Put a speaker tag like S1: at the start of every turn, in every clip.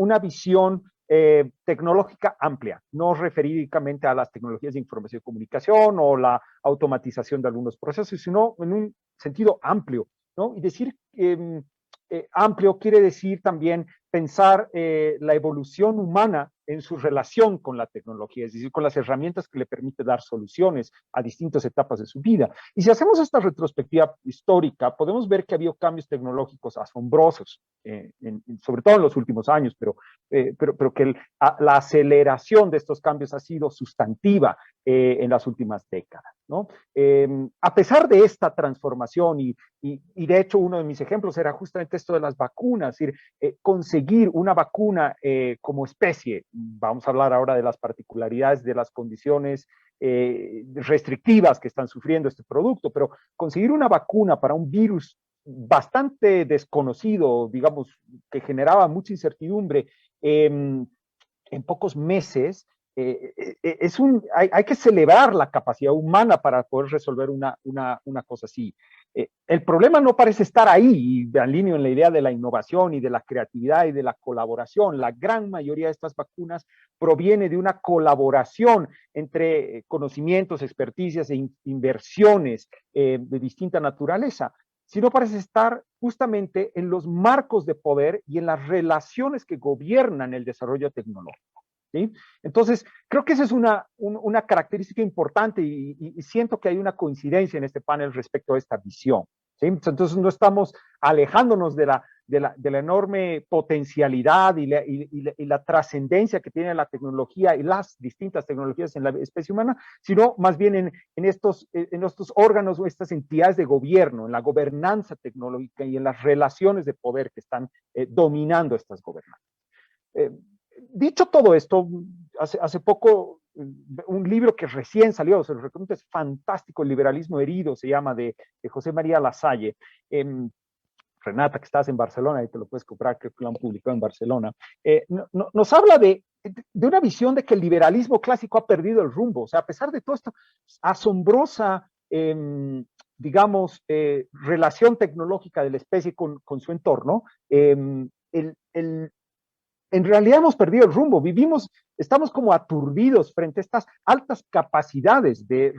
S1: una visión tecnológica amplia, no referidamente a las tecnologías de información y comunicación o la automatización de algunos procesos, sino en un sentido amplio, ¿no? Y decir amplio quiere decir también pensar la evolución humana en su relación con la tecnología, es decir, con las herramientas que le permite dar soluciones a distintas etapas de su vida. Y si hacemos esta retrospectiva histórica, podemos ver que ha habido cambios tecnológicos asombrosos, sobre todo en los últimos años, pero que la aceleración de estos cambios ha sido sustantiva en las últimas décadas, ¿no? A pesar de esta transformación, y de hecho uno de mis ejemplos era justamente esto de las vacunas, es decir, conseguir una vacuna como especie, vamos a hablar ahora de las particularidades de las condiciones restrictivas que están sufriendo este producto, pero conseguir una vacuna para un virus bastante desconocido, digamos, que generaba mucha incertidumbre en pocos meses, hay que celebrar la capacidad humana para poder resolver una cosa así. El problema no parece estar ahí, y alineo en la idea de la innovación y de la creatividad y de la colaboración. La gran mayoría de estas vacunas proviene de una colaboración entre conocimientos, experticias e inversiones de distinta naturaleza, sino parece estar justamente en los marcos de poder y en las relaciones que gobiernan el desarrollo tecnológico. ¿Sí? Entonces, creo que esa es una característica importante y siento que hay una coincidencia en este panel respecto a esta visión. ¿Sí? Entonces, no estamos alejándonos de la enorme potencialidad y la trascendencia que tiene la tecnología y las distintas tecnologías en la especie humana, sino más bien en estos órganos o estas entidades de gobierno, en la gobernanza tecnológica y en las relaciones de poder que están dominando estas gobernanzas. Dicho todo esto, hace poco un libro que recién salió, se lo recomiendo, es fantástico, El liberalismo herido, se llama, de José María Lasalle. Renata, que estás en Barcelona, y te lo puedes comprar, creo que lo han publicado en Barcelona, nos habla de una visión de que el liberalismo clásico ha perdido el rumbo. O sea, a pesar de toda esta asombrosa, digamos, relación tecnológica de la especie con su entorno, en realidad hemos perdido el rumbo, estamos como aturdidos frente a estas altas capacidades de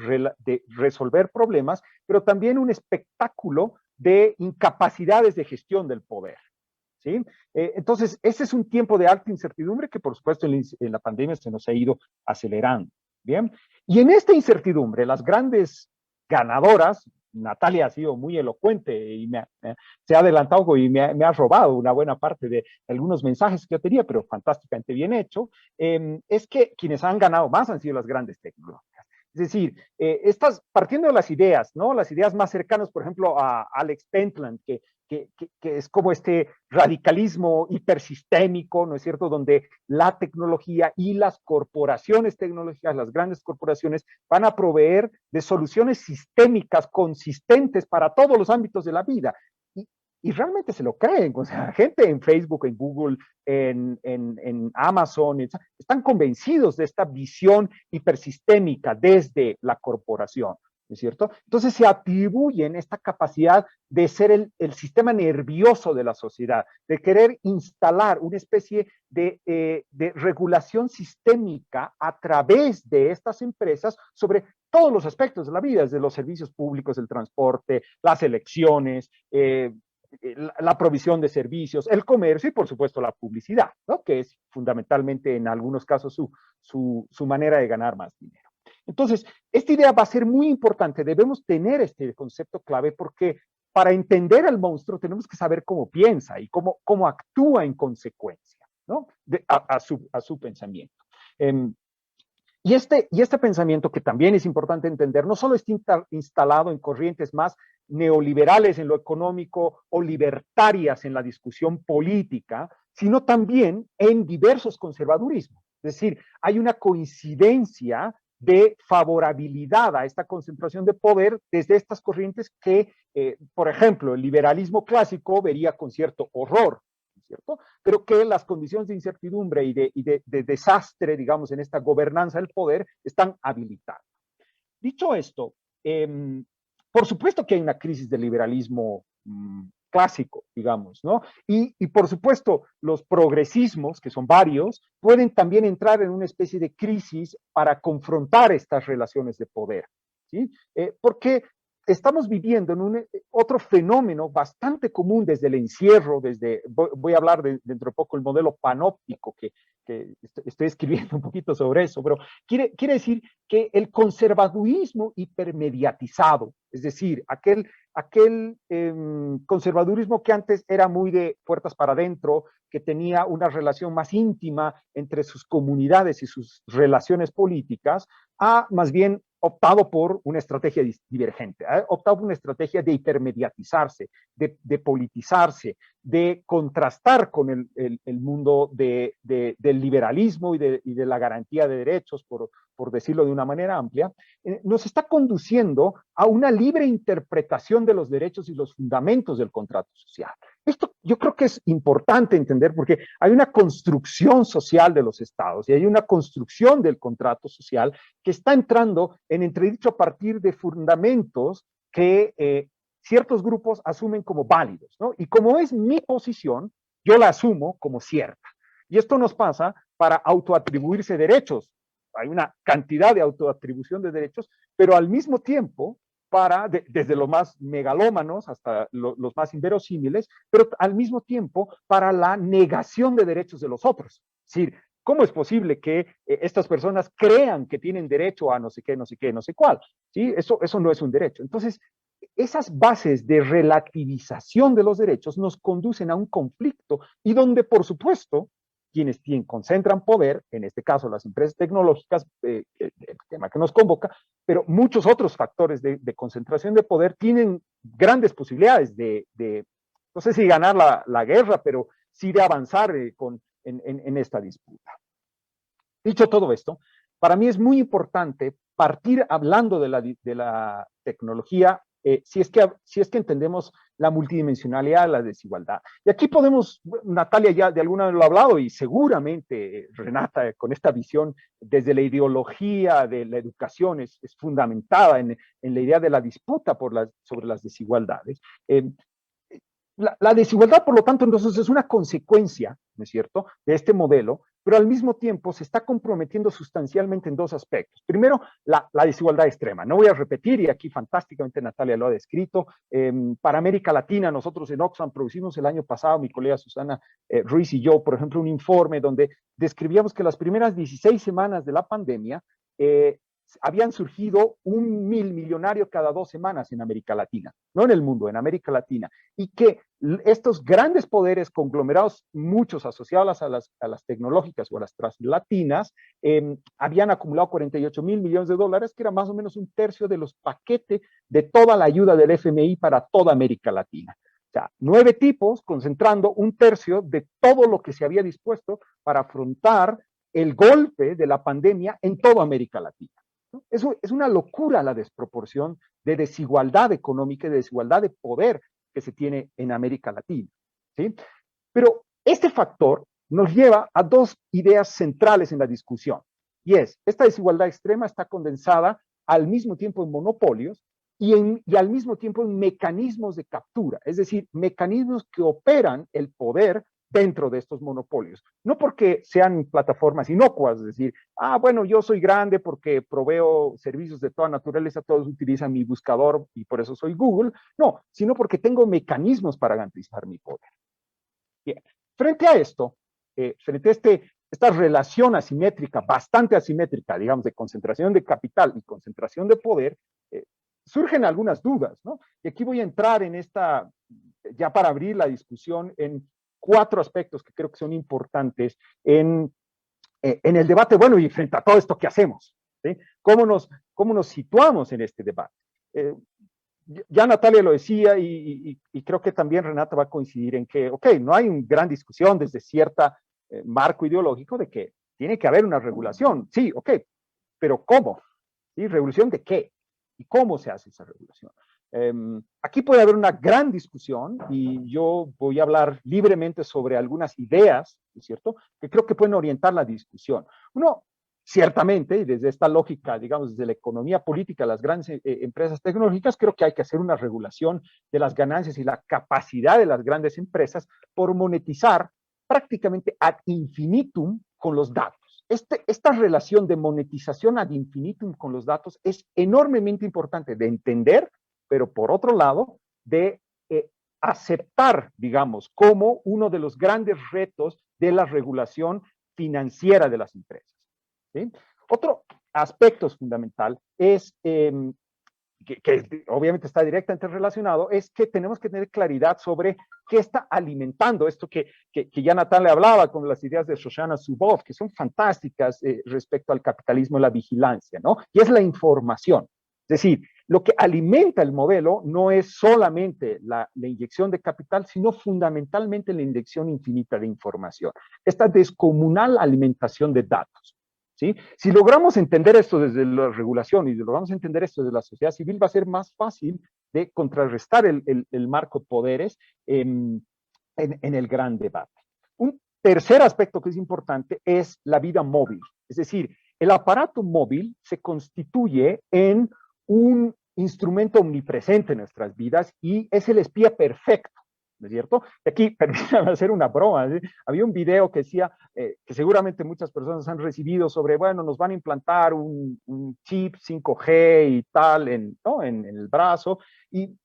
S1: resolver problemas, pero también un espectáculo de incapacidades de gestión del poder. ¿Sí? Entonces, ese es un tiempo de alta incertidumbre que, por supuesto, en la pandemia se nos ha ido acelerando. Bien, y en esta incertidumbre, las grandes ganadoras, Natalia ha sido muy elocuente y se ha adelantado y me ha robado una buena parte de algunos mensajes que yo tenía, pero fantásticamente bien hecho, es que quienes han ganado más han sido las grandes tecnológicas. Es decir, partiendo de las ideas, ¿no? Las ideas más cercanas, por ejemplo, a Alex Pentland, que es como este radicalismo hipersistémico, ¿no es cierto?, donde la tecnología y las corporaciones tecnológicas, las grandes corporaciones, van a proveer de soluciones sistémicas consistentes para todos los ámbitos de la vida. Y realmente se lo creen, o sea, gente en Facebook, en Google, en Amazon, están convencidos de esta visión hipersistémica desde la corporación. ¿No es cierto? Entonces se atribuyen esta capacidad de ser el sistema nervioso de la sociedad, de querer instalar una especie de regulación sistémica a través de estas empresas sobre todos los aspectos de la vida, desde los servicios públicos, el transporte, las elecciones, la provisión de servicios, el comercio y, por supuesto, la publicidad, ¿no? Que es fundamentalmente, en algunos casos, su manera de ganar más dinero. Entonces, esta idea va a ser muy importante. Debemos tener este concepto clave porque para entender al monstruo tenemos que saber cómo piensa y cómo actúa en consecuencia, ¿no? A su pensamiento. Y este pensamiento, que también es importante entender, no solo está instalado en corrientes más neoliberales en lo económico o libertarias en la discusión política, sino también en diversos conservadurismos. Es decir, hay una coincidencia de favorabilidad a esta concentración de poder desde estas corrientes que, por ejemplo, el liberalismo clásico vería con cierto horror, ¿cierto? Pero que las condiciones de incertidumbre y de desastre, digamos, en esta gobernanza del poder están habilitadas. Dicho esto, por supuesto que hay una crisis del liberalismo clásico, digamos, ¿no? Y por supuesto, los progresismos, que son varios, pueden también entrar en una especie de crisis para confrontar estas relaciones de poder, ¿sí? Porque estamos viviendo en otro fenómeno bastante común desde el encierro, voy a hablar dentro de poco el modelo panóptico, que estoy escribiendo un poquito sobre eso, pero quiere decir que el conservadurismo hipermediatizado, es decir, aquel conservadurismo que antes era muy de puertas para adentro, que tenía una relación más íntima entre sus comunidades y sus relaciones políticas, ha más bien optado por una estrategia divergente, ha optado por una estrategia de hipermediatizarse, de politizarse, de contrastar con el mundo del liberalismo y de la garantía de derechos, por decirlo de una manera amplia, nos está conduciendo a una libre interpretación de los derechos y los fundamentos del contrato social. Esto yo creo que es importante entender porque hay una construcción social de los estados y hay una construcción del contrato social que está entrando en entredicho a partir de fundamentos que ciertos grupos asumen como válidos, ¿no? Y como es mi posición, yo la asumo como cierta. Y esto nos pasa para autoatribuirse derechos. Hay una cantidad de autoatribución de derechos, pero al mismo tiempo, desde los más megalómanos hasta los más inverosímiles, pero al mismo tiempo para la negación de derechos de los otros. Es decir, ¿cómo es posible que estas personas crean que tienen derecho a no sé qué, no sé qué, no sé cuál? ¿Sí? Eso no es un derecho. Entonces, esas bases de relativización de los derechos nos conducen a un conflicto y donde, por supuesto, quienes concentran poder, en este caso las empresas tecnológicas, el tema que nos convoca, pero muchos otros factores de concentración de poder tienen grandes posibilidades no sé si ganar la guerra, pero sí de avanzar en esta disputa. Dicho todo esto, para mí es muy importante partir hablando de la tecnología si es que entendemos la multidimensionalidad, la desigualdad. Y aquí podemos, Natalia ya de alguna vez lo ha hablado y seguramente Renata con esta visión desde la ideología de la educación es fundamentada en la idea de la disputa sobre las desigualdades. La desigualdad, por lo tanto, entonces es una consecuencia, ¿no es cierto?, de este modelo, pero al mismo tiempo se está comprometiendo sustancialmente en dos aspectos. Primero, la desigualdad extrema. No voy a repetir, y aquí fantásticamente Natalia lo ha descrito. Para América Latina, nosotros en Oxfam producimos el año pasado, mi colega Susana Ruiz y yo, por ejemplo, un informe donde describíamos que las primeras 16 semanas de la pandemia habían surgido 1.000 millonarios cada 2 semanas en América Latina, no en el mundo, en América Latina, y que estos grandes poderes conglomerados, muchos asociados a las tecnológicas o a las translatinas, habían acumulado 48.000 millones de dólares, que era más o menos un tercio de los paquetes de toda la ayuda del FMI para toda América Latina. O sea, 9 tipos concentrando un tercio de todo lo que se había dispuesto para afrontar el golpe de la pandemia en toda América Latina. Eso es una locura la desproporción de desigualdad económica y de desigualdad de poder que se tiene en América Latina. ¿Sí? Pero este factor nos lleva a dos ideas centrales en la discusión. Y esta desigualdad extrema está condensada al mismo tiempo en monopolios y al mismo tiempo en mecanismos de captura, es decir, mecanismos que operan el poder dentro de estos monopolios. No porque sean plataformas inocuas, es decir, bueno, yo soy grande porque proveo servicios de toda naturaleza, todos utilizan mi buscador y por eso soy Google. No, sino porque tengo mecanismos para garantizar mi poder. Bien, frente a esto, frente a esta relación asimétrica, bastante asimétrica, digamos, de concentración de capital y concentración de poder, surgen algunas dudas, ¿no? Y aquí voy a entrar en ya para abrir la discusión, en 4 aspectos que creo que son importantes en el debate, bueno, y frente a todo esto, ¿qué hacemos? ¿Sí? ¿Cómo nos situamos en este debate? Ya Natalia lo decía y creo que también Renata va a coincidir en que, ok, no hay una gran discusión desde cierta marco ideológico de que tiene que haber una regulación. Sí, ok, pero ¿cómo? ¿Sí? ¿Regulación de qué? ¿Y cómo se hace esa regulación? Aquí puede haber una gran discusión y yo voy a hablar libremente sobre algunas ideas, ¿es cierto?, que creo que pueden orientar la discusión. Uno, ciertamente, y desde esta lógica, digamos, desde la economía política, las grandes empresas tecnológicas, creo que hay que hacer una regulación de las ganancias y la capacidad de las grandes empresas por monetizar prácticamente ad infinitum con los datos. Esta relación de monetización ad infinitum con los datos es enormemente importante de entender, pero por otro lado, de aceptar, digamos, como uno de los grandes retos de la regulación financiera de las empresas. ¿Sí? Otro aspecto fundamental es, que obviamente está directamente relacionado, es que tenemos que tener claridad sobre qué está alimentando esto que ya Natán le hablaba con las ideas de Shoshana Zuboff, que son fantásticas respecto al capitalismo y la vigilancia, ¿no? Y es la información. Es decir, lo que alimenta el modelo no es solamente la inyección de capital, sino fundamentalmente la inyección infinita de información. Esta descomunal alimentación de datos. ¿Sí? Si logramos entender esto desde la regulación y logramos entender esto desde la sociedad civil, va a ser más fácil de contrarrestar el marco de poderes en el gran debate. Un tercer aspecto que es importante es la vida móvil. Es decir, el aparato móvil se constituye en un instrumento omnipresente en nuestras vidas y es el espía perfecto. ¿No es cierto? Y aquí, permítanme hacer una broma. ¿Sí? Había un video que decía, que seguramente muchas personas han recibido sobre, bueno, nos van a implantar un chip 5G y tal ¿no? en el brazo. Y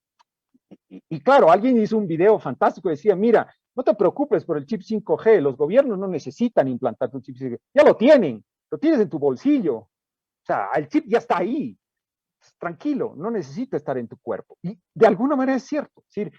S1: claro, alguien hizo un video fantástico y decía, mira, no te preocupes por el chip 5G, los gobiernos no necesitan implantar un chip 5G, ya lo tienes en tu bolsillo. O sea, el chip ya está ahí. Tranquilo, no necesita estar en tu cuerpo. Y de alguna manera es cierto. Es decir,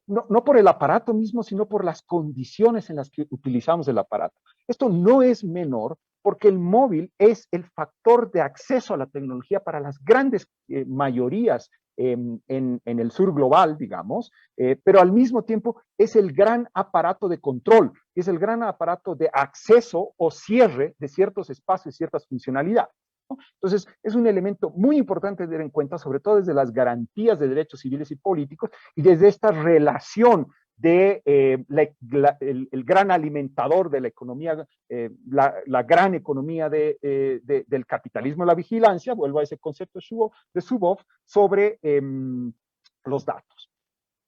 S1: no por el aparato mismo, sino por las condiciones en las que utilizamos el aparato. Esto no es menor porque el móvil es el factor de acceso a la tecnología para las grandes mayorías en el sur global, digamos, pero al mismo tiempo es el gran aparato de control, es el gran aparato de acceso o cierre de ciertos espacios y ciertas funcionalidades. Entonces, es un elemento muy importante tener en cuenta, sobre todo desde las garantías de derechos civiles y políticos y desde esta relación de el gran alimentador de la economía, la gran economía del capitalismo, la vigilancia, vuelvo a ese concepto de Zuboff, sobre los datos.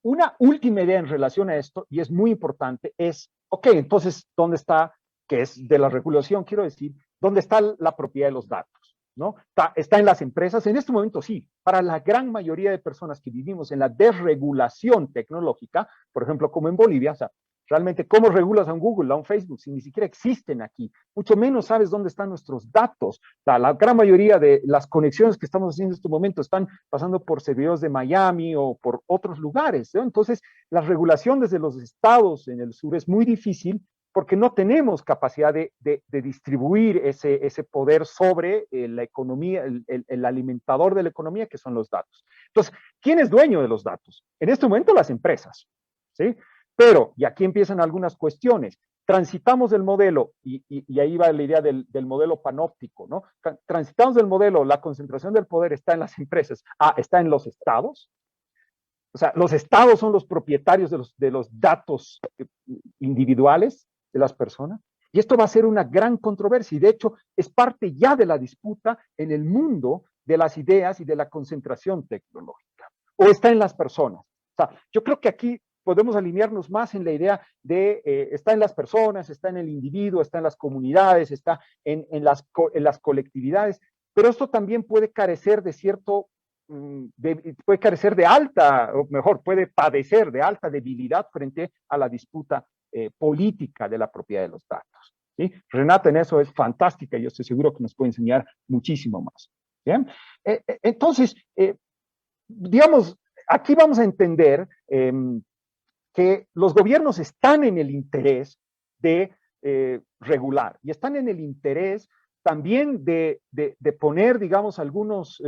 S1: Una última idea en relación a esto, y es muy importante, es, ok, entonces, ¿dónde está, que es de la regulación, quiero decir, dónde está la propiedad de los datos? ¿No? Está en las empresas, en este momento sí, para la gran mayoría de personas que vivimos en la desregulación tecnológica, por ejemplo, como en Bolivia, o sea, realmente, ¿cómo regulas a un Google, a un Facebook, si ni siquiera existen aquí? Mucho menos sabes dónde están nuestros datos. La gran mayoría de las conexiones que estamos haciendo en este momento están pasando por servidores de Miami o por otros lugares, ¿no? Entonces, la regulación desde los estados en el sur es muy difícil porque no tenemos capacidad de distribuir ese poder sobre la economía, el alimentador de la economía, que son los datos. Entonces, ¿quién es dueño de los datos? En este momento las empresas, ¿sí? Pero, y aquí empiezan algunas cuestiones, transitamos del modelo, y ahí va la idea del modelo panóptico, ¿no? Transitamos del modelo, la concentración del poder está en las empresas, está en los estados. O sea, los estados son los propietarios de los datos individuales de las personas. Y esto va a ser una gran controversia y de hecho es parte ya de la disputa en el mundo de las ideas y de la concentración tecnológica. O está en las personas. O sea, yo creo que aquí podemos alinearnos más en la idea de está en las personas, está en el individuo, está en las comunidades, está en las colectividades, pero esto también puede carecer de cierto puede carecer de alta, o mejor, puede padecer de alta debilidad frente a la disputa política de la propiedad de los datos. ¿Sí? Renata en eso es fantástica y yo estoy seguro que nos puede enseñar muchísimo más. ¿Bien? Entonces, digamos, aquí vamos a entender que los gobiernos están en el interés de regular y están en el interés también de poner, digamos, algunos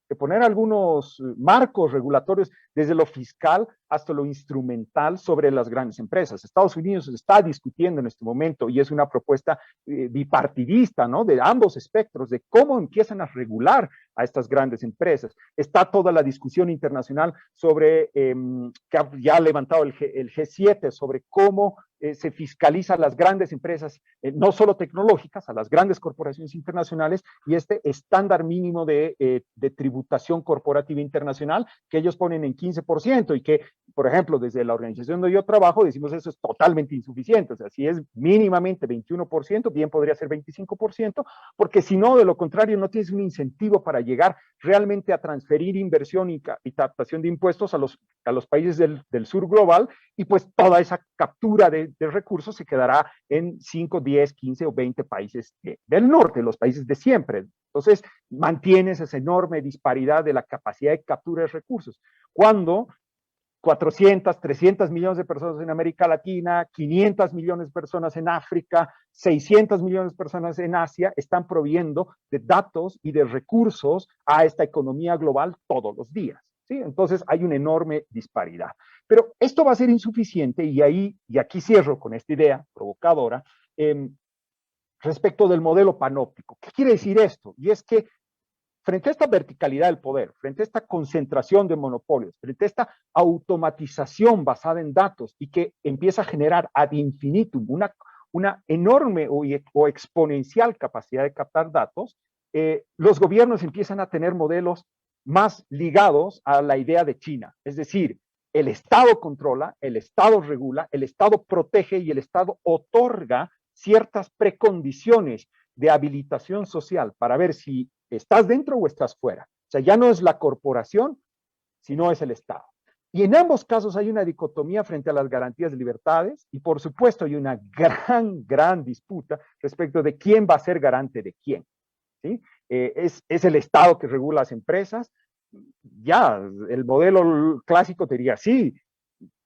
S1: de poner algunos marcos regulatorios desde lo fiscal hasta lo instrumental sobre las grandes empresas. Estados Unidos está discutiendo en este momento y es una propuesta bipartidista, ¿no? De ambos espectros, de cómo empiezan a regular a estas grandes empresas. Está toda la discusión internacional sobre, que ya ha levantado el G7, sobre cómo se fiscaliza a las grandes empresas, no solo tecnológicas, a las grandes corporaciones internacionales, y este estándar mínimo de tributación corporativa internacional que ellos ponen en 15% y que, por ejemplo, desde la organización donde yo trabajo, decimos eso es totalmente insuficiente. O sea, si es mínimamente 21%, bien podría ser 25%, porque si no, de lo contrario, no tienes un incentivo para llegar realmente a transferir inversión y captación de impuestos a los países del sur global, y pues toda esa captura de recursos se quedará en 5, 10, 15 o 20 países del norte, los países de siempre. Entonces, mantienes esa enorme disparidad de la capacidad de captura de recursos. Cuando 400, 300 millones de personas en América Latina, 500 millones de personas en África, 600 millones de personas en Asia están proviendo de datos y de recursos a esta economía global todos los días, ¿sí? Entonces hay una enorme disparidad. Pero esto va a ser insuficiente y aquí cierro con esta idea provocadora, respecto del modelo panóptico. ¿Qué quiere decir esto? Y es que frente a esta verticalidad del poder, frente a esta concentración de monopolios, frente a esta automatización basada en datos y que empieza a generar ad infinitum una enorme o exponencial capacidad de captar datos, los gobiernos empiezan a tener modelos más ligados a la idea de China. Es decir, el Estado controla, el Estado regula, el Estado protege y el Estado otorga ciertas precondiciones de habilitación social para ver si estás dentro o estás fuera. O sea, ya no es la corporación, sino es el Estado. Y en ambos casos hay una dicotomía frente a las garantías de libertades y por supuesto hay una gran disputa respecto de quién va a ser garante de quién. ¿Sí? Es el Estado que regula las empresas. Ya, el modelo clásico te diría sí,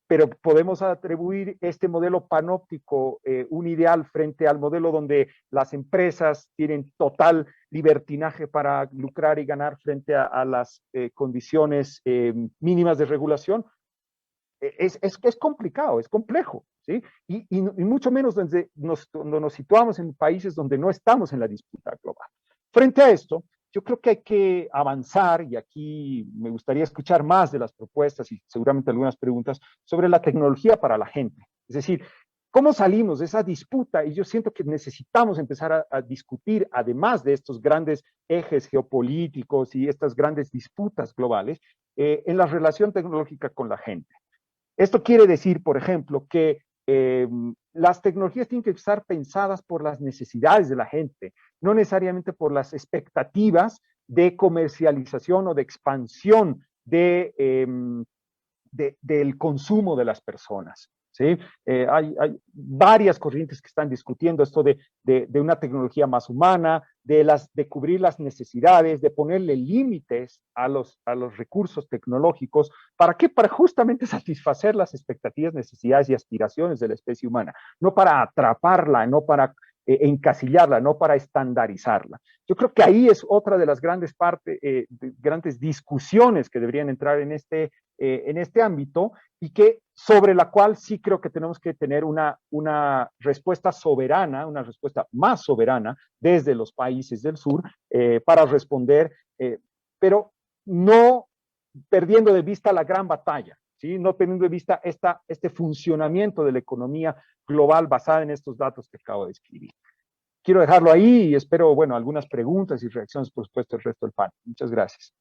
S1: pero podemos atribuir este modelo panóptico un ideal frente al modelo donde las empresas tienen total libertinaje para lucrar y ganar frente a las condiciones mínimas de regulación. Es complicado, es complejo, ¿sí? Y mucho menos donde nos situamos en países donde no estamos en la disputa global. Frente a esto, yo creo que hay que avanzar, y aquí me gustaría escuchar más de las propuestas y seguramente algunas preguntas sobre la tecnología para la gente. Es decir, ¿cómo salimos de esa disputa? Y yo siento que necesitamos empezar a discutir, además de estos grandes ejes geopolíticos y estas grandes disputas globales, en la relación tecnológica con la gente. Esto quiere decir, por ejemplo, que las tecnologías tienen que estar pensadas por las necesidades de la gente, no necesariamente por las expectativas de comercialización o de expansión del consumo de las personas. ¿Sí? Hay varias corrientes que están discutiendo esto de una tecnología más humana, de cubrir las necesidades, de ponerle límites a los recursos tecnológicos. ¿Para qué? Para justamente satisfacer las expectativas, necesidades y aspiraciones de la especie humana, no para atraparla, no para encasillarla, no para estandarizarla. Yo creo que ahí es otra de las grandes grandes discusiones que deberían entrar en este ámbito y que sobre la cual sí creo que tenemos que tener una respuesta soberana, una respuesta más soberana desde los países del sur para responder, pero no perdiendo de vista la gran batalla, ¿sí? No teniendo de vista este funcionamiento de la economía global basada en estos datos que acabo de escribir. Quiero dejarlo ahí y espero, bueno, algunas preguntas y reacciones, por supuesto, el resto del panel. Muchas gracias.